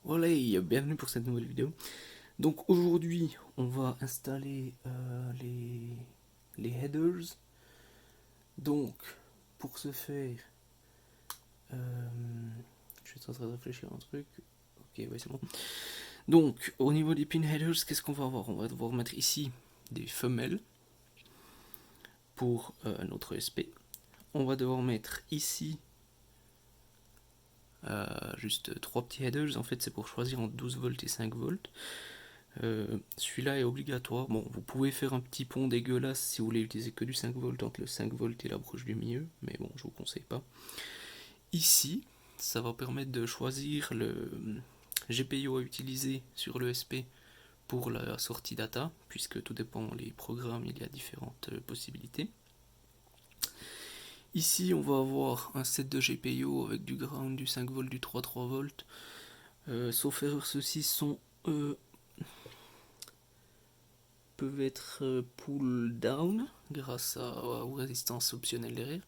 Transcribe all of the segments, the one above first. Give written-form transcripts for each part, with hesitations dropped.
Voilà, et bienvenue pour cette nouvelle vidéo. Donc aujourd'hui, on va installer les headers. Donc, pour ce faire, je suis en train de réfléchir à un truc. Ok, ouais, c'est bon. Donc, au niveau des pin headers, qu'est-ce qu'on va avoir? On va devoir mettre ici des femelles pour notre ESP. On va devoir mettre ici juste 3 petits headers. En fait, c'est pour choisir entre 12 volts et 5 volts. Celui-là est obligatoire. Bon, vous pouvez faire un petit pont dégueulasse si vous voulez utiliser que du 5 volts entre le 5 volts et la broche du milieu, mais bon, je vous conseille pas. Ici, ça va permettre de choisir le GPIO à utiliser sur l'ESP pour la sortie data, puisque tout dépend des programmes, il y a différentes possibilités. Ici, on va avoir un set de GPIO avec du ground, du 5 volts, du 3 volts. Sauf erreur, ceux-ci sont peuvent être pull down grâce aux résistances optionnelles derrière,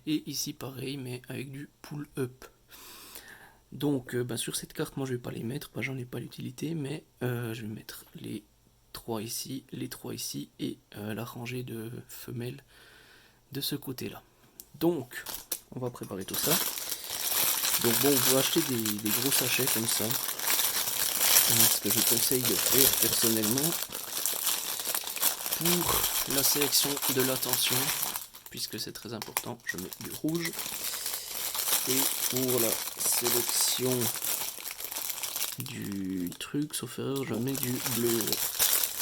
et ici pareil mais avec du pull up. Donc sur cette carte moi je vais pas les mettre, j'en ai pas l'utilité, mais je vais mettre les 3 ici, les 3 ici et la rangée de femelles de ce côté là. Donc on va préparer tout ça. Donc bon, vous pouvez acheter des gros sachets comme ça. Ce que je conseille de faire personnellement pour la sélection de la tension, puisque c'est très important, je mets du rouge. Et pour la sélection du truc, sauf erreur, je mets du bleu,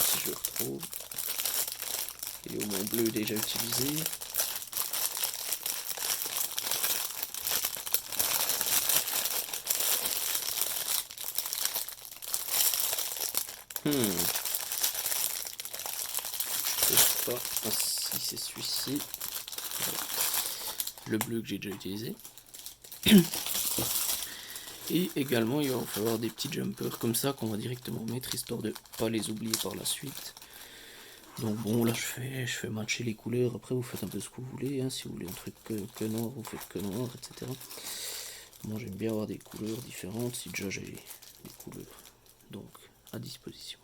si je le retrouve. Et au moins bleu déjà utilisé. Je sais pas si c'est celui-ci. Le bleu que j'ai déjà utilisé. Et également il va falloir des petits jumpers comme ça qu'on va directement mettre histoire de pas les oublier par la suite. Donc bon, là je fais matcher les couleurs, après vous faites un peu ce que vous voulez, hein. Si vous voulez un truc que noir, vous faites que noir, etc. Moi j'aime bien avoir des couleurs différentes, si déjà j'ai des couleurs donc à disposition.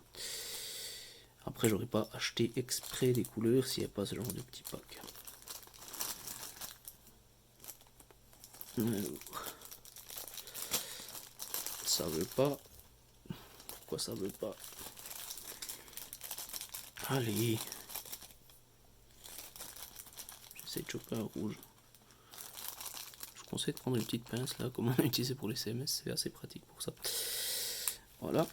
Après j'aurais pas acheté exprès des couleurs s'il n'y a pas ce genre de petit pack. Alors, ça veut pas. Pourquoi ça veut pas? Allez. J'essaie de choper un rouge. Je conseille de prendre une petite pince là, comme on a utilisé pour les CMS, c'est assez pratique pour ça. Voilà.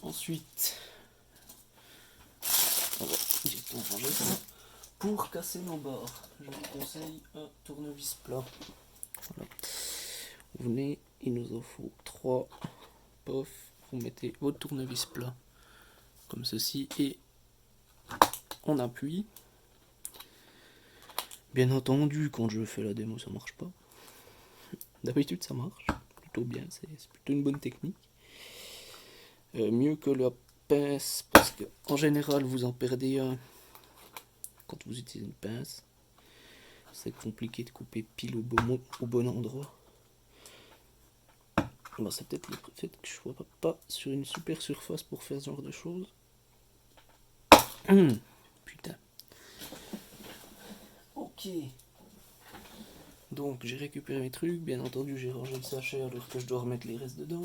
Ensuite, on va directement ranger ça. Pour casser nos barres, je vous conseille un tournevis plat. Voilà. Vous venez, il nous en faut 3. Pof, vous mettez votre tournevis plat comme ceci et on appuie. Bien entendu, quand je fais la démo, ça marche pas. D'habitude, ça marche plutôt bien, c'est plutôt une bonne technique. Mieux que la pince, parce que en général, vous en perdez un quand vous utilisez une pince. C'est compliqué de couper pile au bon endroit. Bon, c'est peut-être le fait que je sois pas sur une super surface pour faire ce genre de choses. Putain. Ok. Donc j'ai récupéré mes trucs, bien entendu j'ai rangé le sachet alors que je dois remettre les restes dedans.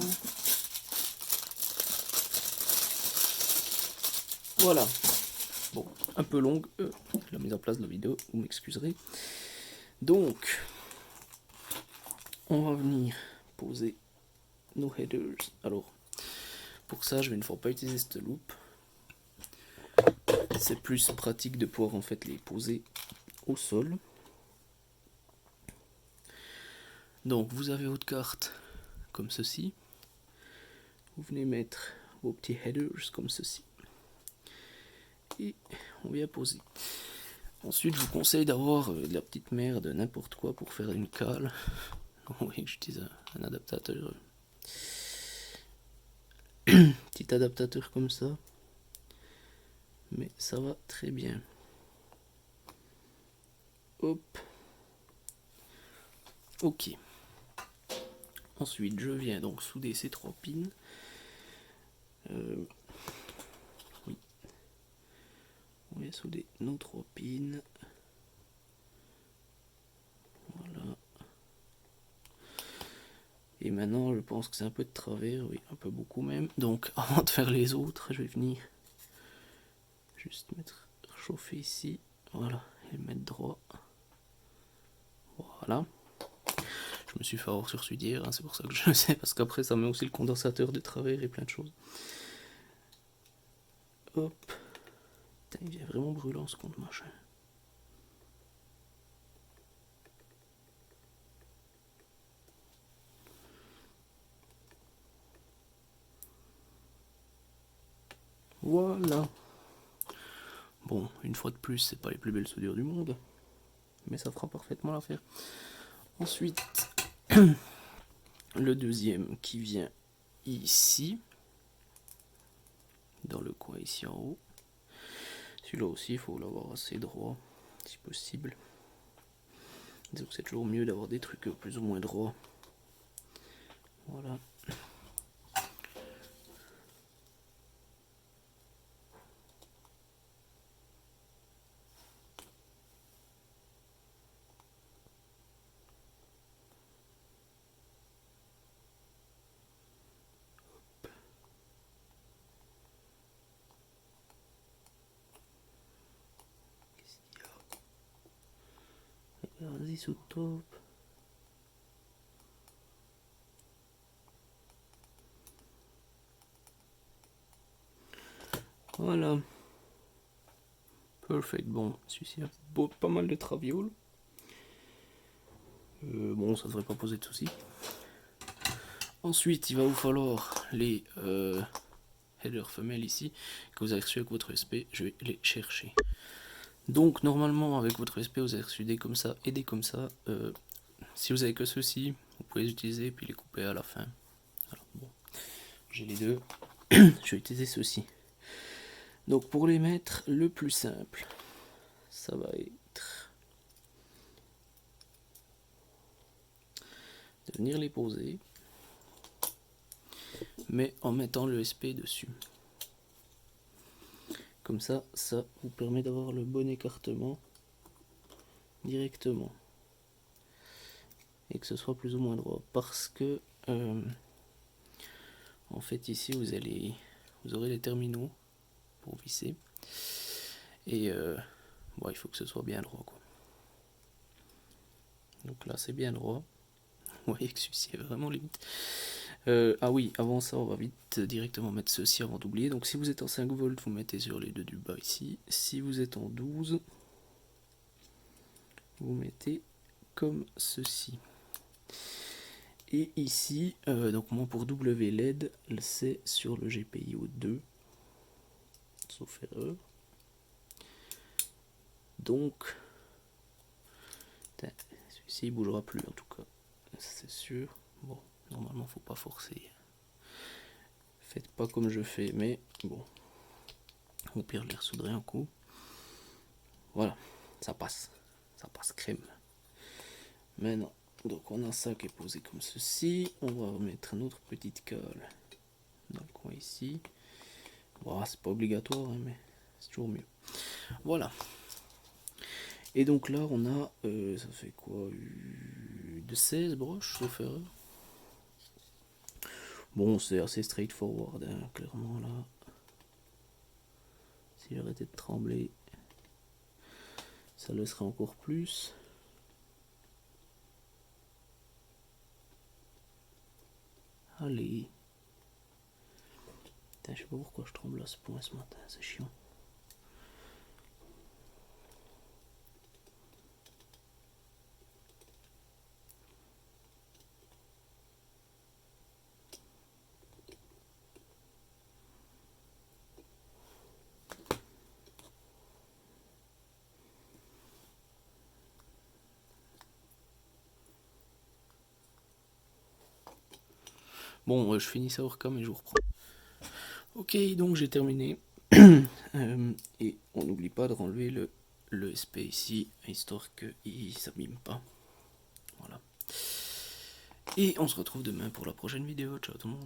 Voilà. Bon, un peu longue la mise en place de la vidéo, vous m'excuserez. Donc, on va venir poser nos headers. Alors, pour ça, je vais une fois pas utiliser cette loupe. C'est plus pratique de pouvoir en fait les poser au sol. Donc, vous avez votre carte comme ceci. Vous venez mettre vos petits headers comme ceci. Et on vient poser. Ensuite, je vous conseille d'avoir de la petite merde, n'importe quoi pour faire une cale. Oui, j'utilise un adaptateur. Petit adaptateur comme ça. Mais ça va très bien. Hop. Ok. Ensuite, je viens donc souder ces 3 pins. Oui. On vient souder nos 3 pins. Voilà. Et maintenant, je pense que c'est un peu de travers, oui, un peu beaucoup même. Donc, avant de faire les autres, je vais venir juste mettre chauffer ici. Voilà, et le mettre droit. Voilà. Je me suis fait avoir sur sudière, hein, c'est pour ça que je le sais, parce qu'après ça met aussi le condensateur de travers et plein de choses. Hop. Putain, il vient vraiment brûlant ce compte machin. Voilà. Bon, une fois de plus, c'est pas les plus belles soudures du monde, mais ça fera parfaitement l'affaire. Ensuite, le deuxième qui vient ici, dans le coin ici en haut. Celui-là aussi, il faut l'avoir assez droit, si possible. Donc c'est toujours mieux d'avoir des trucs plus ou moins droits. Voilà. Vas-y, sous top. Voilà. Perfect. Bon, celui-ci a pas mal de travioles. Bon, ça devrait pas poser de soucis. Ensuite, il va vous falloir les headers femelles ici, que vous avez reçu avec votre SP. Je vais les chercher. Donc, normalement, avec votre SP, vous avez reçu des comme ça et des comme ça. Si vous avez que ceux-ci, vous pouvez les utiliser et puis les couper à la fin. Alors, bon, j'ai les deux. Je vais utiliser ceux-ci. Donc, pour les mettre, le plus simple, ça va être de venir les poser, mais en mettant le SP dessus. Comme ça, ça vous permet d'avoir le bon écartement directement. Et que ce soit plus ou moins droit. Parce que, en fait, ici, vous aurez les terminaux pour visser. Et bon, il faut que ce soit bien droit, quoi. Donc là, c'est bien droit. Vous voyez que celui-ci est vraiment limite. Ah oui, avant ça, on va vite directement mettre ceci avant d'oublier. Donc si vous êtes en 5 volts, vous mettez sur les deux du bas ici. Si vous êtes en 12, vous mettez comme ceci. Et ici, donc moi pour W LED, c'est sur le GPIO 2, sauf erreur. Donc, celui-ci il bougera plus en tout cas, c'est sûr. Bon, normalement faut pas forcer. Faites pas comme je fais, mais bon. Au pire, je les ressoudrer un coup. Voilà, ça passe crème. Maintenant, donc on a ça qui est posé comme ceci. On va remettre notre petite colle dans le coin ici. Bon, c'est pas obligatoire, hein, mais c'est toujours mieux. Voilà. Et donc là, on a, ça fait quoi, de 16 broches, sauf erreur. Bon, c'est assez straightforward, hein, clairement là. Si j'arrêtais de trembler, ça le serait encore plus. Allez. Putain, je sais pas pourquoi je tremble à ce point ce matin, c'est chiant. Bon, je finis ça hors cam et je vous reprends. Ok, donc j'ai terminé. Et on n'oublie pas de renlever le SP ici, histoire qu'il ne s'abîme pas. Voilà. Et on se retrouve demain pour la prochaine vidéo. Ciao tout le monde.